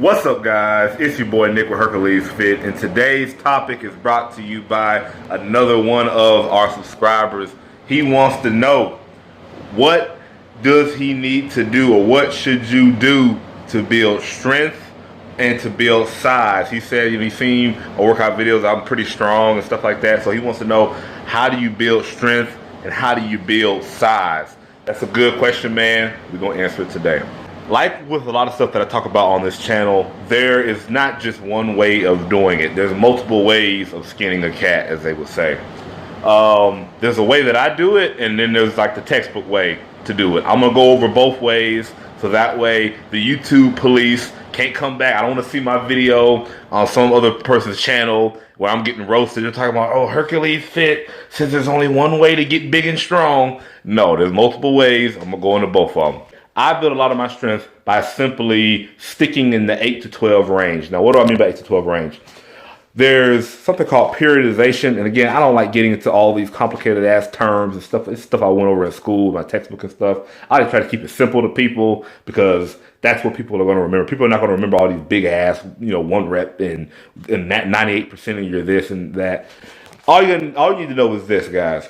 What's up, guys? It's your boy Nick with Hercules Fit, and today's topic is brought to you by another one of our subscribers. He wants to know, what does he need to do, or what should you do to build strength and to build size? He said, you've seen my workout videos, I'm pretty strong and stuff like that, so he wants to know, how do you build strength and how do you build size? That's a good question, man. We're going to answer it today. Like with a lot of stuff that I talk about on this channel, there is not just one way of doing it. There's multiple ways of skinning a cat, as they would say. There's a way that I do it, and then there's like the textbook way to do it. I'm gonna go over both ways, so that way the YouTube police can't come back. I don't want to see my video on some other person's channel where I'm getting roasted. They're talking about, oh, Hercules Fit says there's only one way to get big and strong. No, there's multiple ways. I'm gonna go into both of them. I build a lot of my strength by simply sticking in the 8 to 12 range. Now, what do I mean by 8 to 12 range? There's something called periodization, and again, I don't like getting into all these complicated ass terms and stuff. It's stuff I went over in school, my textbook and stuff. I just try to keep it simple to people because that's what people are going to remember. People are not going to remember all these big ass, 1 rep and that 98% of your this and that. All you need to know is this, guys.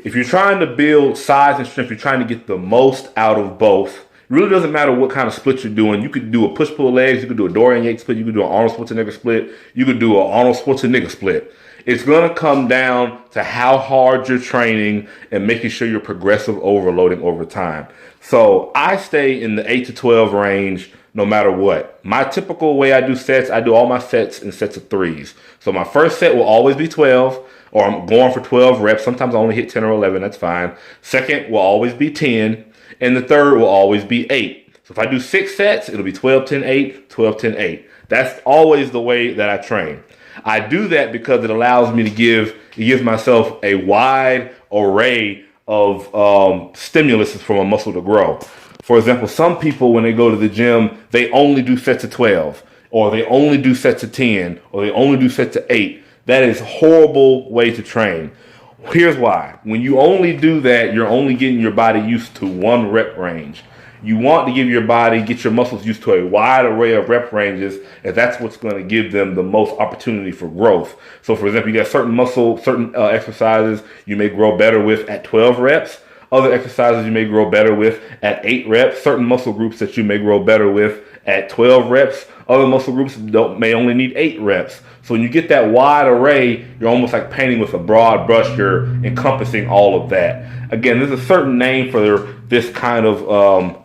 If you're trying to build size and strength, you're trying to get the most out of both. It really doesn't matter what kind of split you're doing. You could do a push-pull legs, you could do a Dorian Yates split, you could do an Arnold Schwarzenegger split, you could do an Arnold Schwarzenegger split. It's going to come down to how hard you're training and making sure you're progressive overloading over time. So I stay in the 8 to 12 range no matter what. My typical way I do sets, I do all my sets in sets of 3s. So my first set will always be 12. Or I'm going for 12 reps. Sometimes I only hit 10 or 11. That's fine. Second will always be 10. And the third will always be 8. So if I do 6 sets, it'll be 12, 10, 8, 12, 10, 8. That's always the way that I train. I do that because it allows me to give myself a wide array of stimulus for my muscle to grow. For example, some people, when they go to the gym, they only do sets of 12. Or they only do sets of 10. Or they only do sets of 8. That is a horrible way to train. Here's why. When you only do that, you're only getting your body used to 1 rep range. You want to get your muscles used to a wide array of rep ranges, and that's what's going to give them the most opportunity for growth. So for example, you got certain exercises you may grow better with at 12 reps. Other exercises you may grow better with at 8 reps. Certain muscle groups that you may grow better with at 12 reps. Other muscle groups may only need 8 reps. So when you get that wide array, you're almost like painting with a broad brush. You're encompassing all of that. Again, there's a certain name for this kind of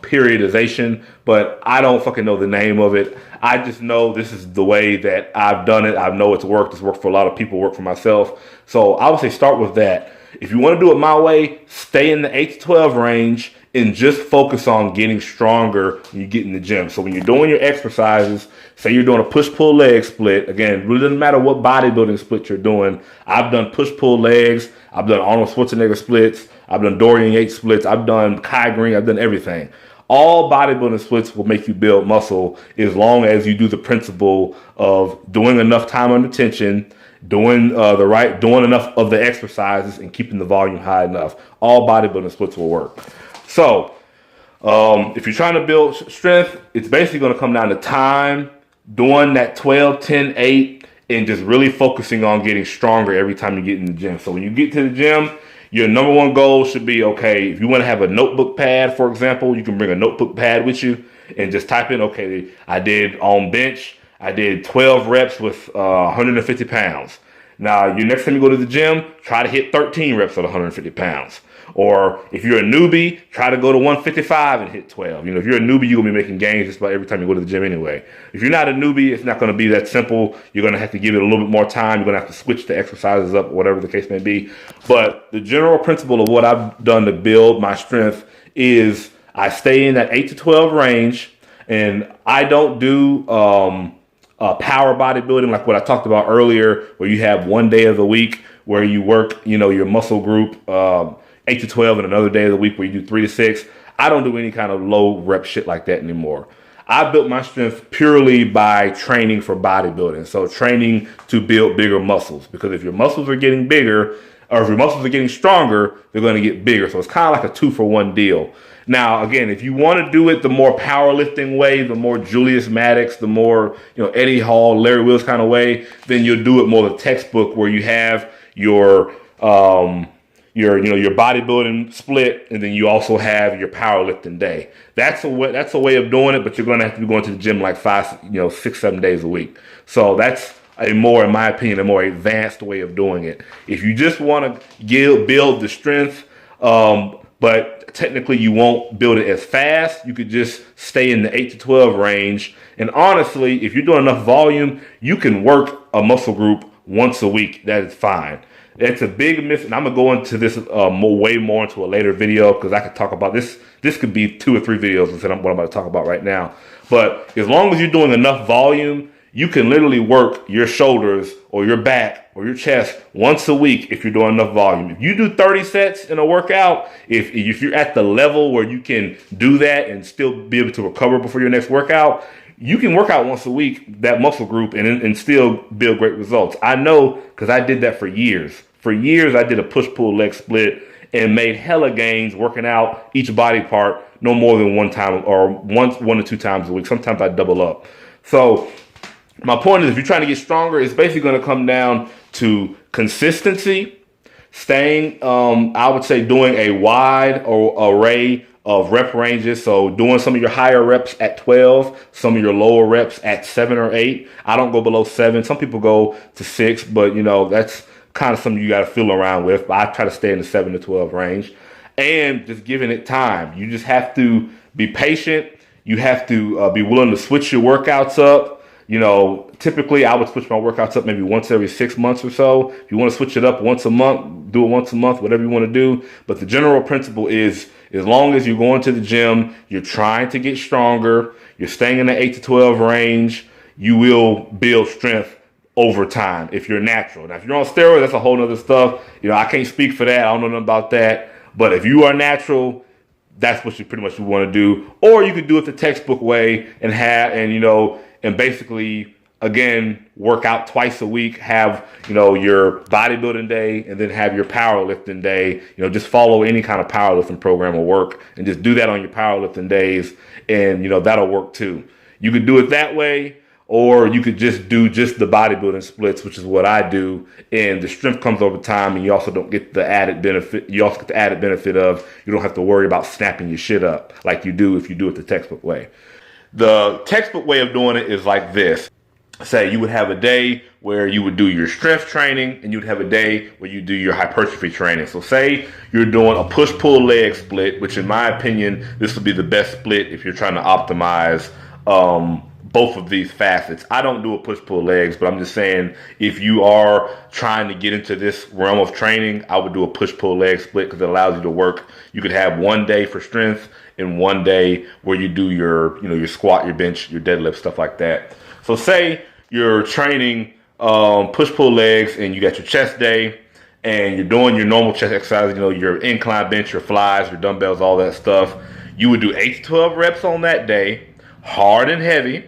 periodization, but I don't fucking know the name of it. I just know this is the way that I've done it. I know it's worked. It's worked for a lot of people, worked for myself. So I would say start with that. If you want to do it my way, stay in the 8 to 12 range and just focus on getting stronger when you get in the gym. So when you're doing your exercises, say you're doing a push-pull leg split. Again, it really doesn't matter what bodybuilding split you're doing. I've done push-pull legs. I've done Arnold Schwarzenegger splits. I've done Dorian Yates splits. I've done Kai Green. I've done everything. All bodybuilding splits will make you build muscle as long as you do the principle of doing enough time under tension, doing enough of the exercises, and keeping the volume high enough. All bodybuilding splits will work. So, if you're trying to build strength, it's basically going to come down to time, doing that 12, 10, 8, and just really focusing on getting stronger every time you get in the gym. So when you get to the gym, your number one goal should be, okay, if you want to have a notebook pad, for example, you can bring a notebook pad with you and just type in, okay, I did on bench, I did 12 reps with 150 pounds. Now, your next time you go to the gym, try to hit 13 reps at 150 pounds. Or if you're a newbie, try to go to 155 and hit 12. If you're a newbie, you're going to be making gains just about every time you go to the gym anyway. If you're not a newbie, it's not going to be that simple. You're going to have to give it a little bit more time. You're going to have to switch the exercises up, whatever the case may be. But the general principle of what I've done to build my strength is I stay in that 8 to 12 range, and I don't do power bodybuilding like what I talked about earlier, where you have one day of the week where you work, your muscle group, 8 to 12, and another day of the week where you do 3 to 6. I don't do any kind of low rep shit like that anymore. I built my strength purely by training for bodybuilding. So training to build bigger muscles, because if your muscles are getting bigger, or if your muscles are getting stronger, they're going to get bigger. So it's kind of like a 2-for-1 deal. Now, again, if you want to do it the more powerlifting way, the more Julius Maddox, the more, Eddie Hall, Larry Wills kind of way, then you'll do it more the textbook, where you have your bodybuilding split, and then you also have your powerlifting day. That's a way of doing it, but you're going to have to be going to the gym like 6, 7 days a week. So that's in my opinion, a more advanced way of doing it. If you just want to build the strength, but technically you won't build it as fast, you could just stay in the 8 to 12 range. And honestly, if you're doing enough volume, you can work a muscle group once a week. That is fine. It's a big miss, and I'm gonna go into this way more into a later video, because I could talk about this. This could be 2 or 3 videos instead of what I'm about to talk about right now. But as long as you're doing enough volume, you can literally work your shoulders or your back or your chest once a week if you're doing enough volume. If you do 30 sets in a workout, if you're at the level where you can do that and still be able to recover before your next workout, you can work out once a week, that muscle group, and still build great results. I know, because I did that for years. For years, I did a push-pull leg split and made hella gains working out each body part no more than one time, or 1 to 2 times a week. Sometimes I double up. So my point is, if you're trying to get stronger, it's basically going to come down to consistency, staying, I would say, doing a wide array of rep ranges. So doing some of your higher reps at 12, some of your lower reps at 7 or 8. I don't go below 7. Some people go to 6, but that's kind of something you got to feel around with. But I try to stay in the 7 to 12 range, and just giving it time. You just have to be patient. You have to be willing to switch your workouts up. Typically I would switch my workouts up maybe once every 6 months or so. If you want to switch it up once a month, do it once a month, whatever you want to do. But the general principle is, as long as you're going to the gym, you're trying to get stronger, you're staying in the 8 to 12 range, you will build strength over time if you're natural. Now, if you're on steroids, that's a whole nother stuff. I can't speak for that. I don't know nothing about that. But if you are natural, that's what you pretty much want to do. Or you could do it the textbook way and basically, again, work out twice a week, have, your bodybuilding day, and then have your powerlifting day. Just follow any kind of powerlifting program will work, and just do that on your powerlifting days, and, that'll work too. You could do it that way, or you could just do the bodybuilding splits, which is what I do, and the strength comes over time, and you also don't get the added benefit. You also get the added benefit of, you don't have to worry about snapping your shit up like you do if you do it the textbook way. The textbook way of doing it is like this. Say you would have a day where you would do your strength training, and you'd have a day where you do your hypertrophy training. So say you're doing a push-pull leg split, which in my opinion, this would be the best split if you're trying to optimize both of these facets. I don't do a push-pull legs, but I'm just saying, if you are trying to get into this realm of training, I would do a push-pull leg split, because it allows you to work. You could have one day for strength and one day where you do your squat, your bench, your deadlift, stuff like that. So say you're training push-pull legs, and you got your chest day, and you're doing your normal chest exercises, your incline bench, your flies, your dumbbells, all that stuff. You would do 8 to 12 reps on that day, hard and heavy.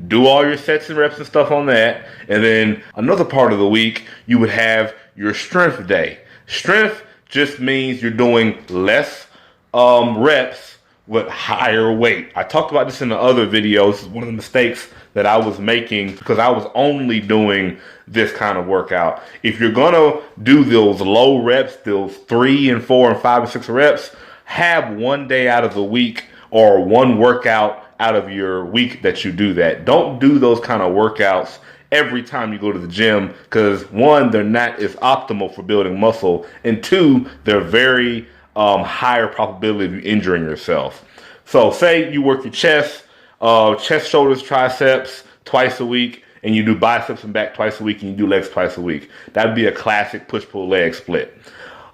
Do all your sets and reps and stuff on that. And then another part of the week, you would have your strength day. Strength just means you're doing less reps with higher weight. I talked about this in the other videos. This is one of the mistakes that I was making, because I was only doing this kind of workout. If you're gonna do those low reps, those 3 and 4 and 5 and 6 reps, have one day out of the week or one workout out of your week that you do that. Don't do those kind of workouts every time you go to the gym, because 1, they're not as optimal for building muscle, and 2, they're very higher probability of you injuring yourself. So say you work your chest, shoulders, triceps twice a week, and you do biceps and back twice a week, and you do legs twice a week. That'd be a classic push-pull leg split.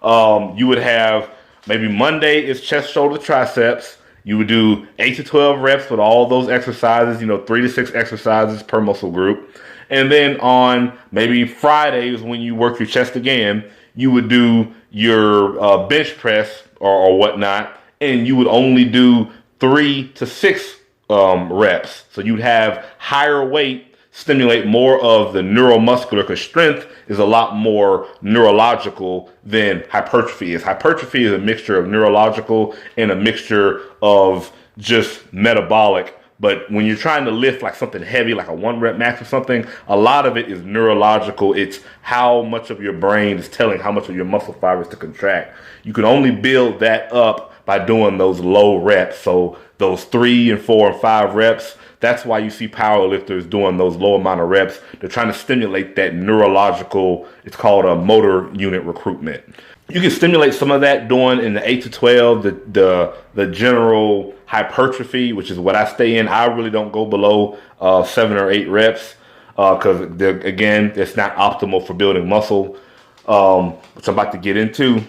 You would have maybe Monday is chest, shoulder, triceps. You would do 8 to 12 reps with all those exercises, 3 to 6 exercises per muscle group. And then on maybe Fridays, when you work your chest again, you would do your bench press or whatnot, and you would only do 3 to 6 reps. So you'd have higher weight stimulate more of the neuromuscular, because strength is a lot more neurological than hypertrophy is. Hypertrophy is a mixture of neurological and a mixture of just metabolic. But when you're trying to lift like something heavy, like a 1 rep max or something, a lot of it is neurological. It's how much of your brain is telling how much of your muscle fibers to contract. You can only build that up by doing those low reps. So those 3 and 4 and 5 reps, that's why you see power lifters doing those low amount of reps. They're trying to stimulate that neurological, it's called a motor unit recruitment. You can stimulate some of that doing in the 8 to 12, the general hypertrophy, which is what I stay in. I really don't go below 7 or 8 reps because, again, it's not optimal for building muscle, which I'm about to get into.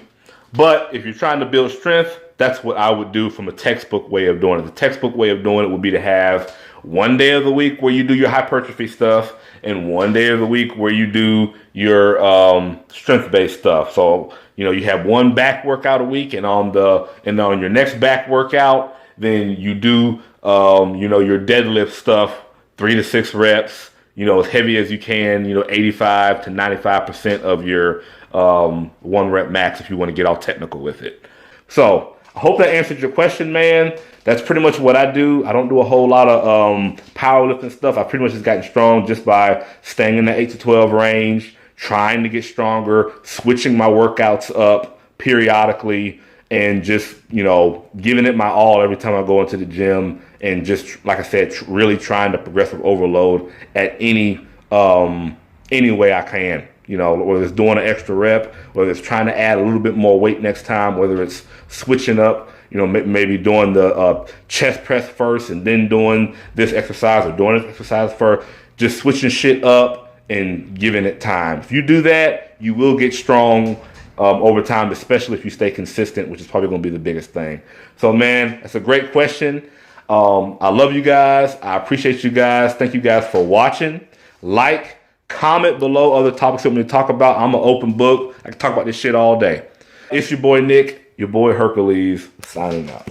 But if you're trying to build strength, that's what I would do from a textbook way of doing it. The textbook way of doing it would be to have 1 day of the week where you do your hypertrophy stuff and 1 day of the week where you do your strength-based stuff. So, you have 1 back workout a week, and on your next back workout, then you do your deadlift stuff, 3 to 6 reps, as heavy as you can, 85 to 95% of your 1 rep max if you want to get all technical with it. So I hope that answered your question, man. That's pretty much what I do. I don't do a whole lot of powerlifting stuff. I pretty much just gotten strong just by staying in the 8 to 12 range, trying to get stronger, switching my workouts up periodically, and just, giving it my all every time I go into the gym, and just, like I said, really trying to progressive overload at any way I can. Whether it's doing an extra rep, whether it's trying to add a little bit more weight next time, whether it's switching up, maybe doing the chest press first and then doing this exercise, or doing this exercise first, just switching shit up and giving it time. If you do that, you will get strong over time, especially if you stay consistent, which is probably going to be the biggest thing. So, man, that's a great question. I love you guys. I appreciate you guys. Thank you guys for watching. Like, comment below other topics you want me to talk about. I'm an open book. I can talk about this shit all day. It's your boy Nick, your boy Hercules, signing out.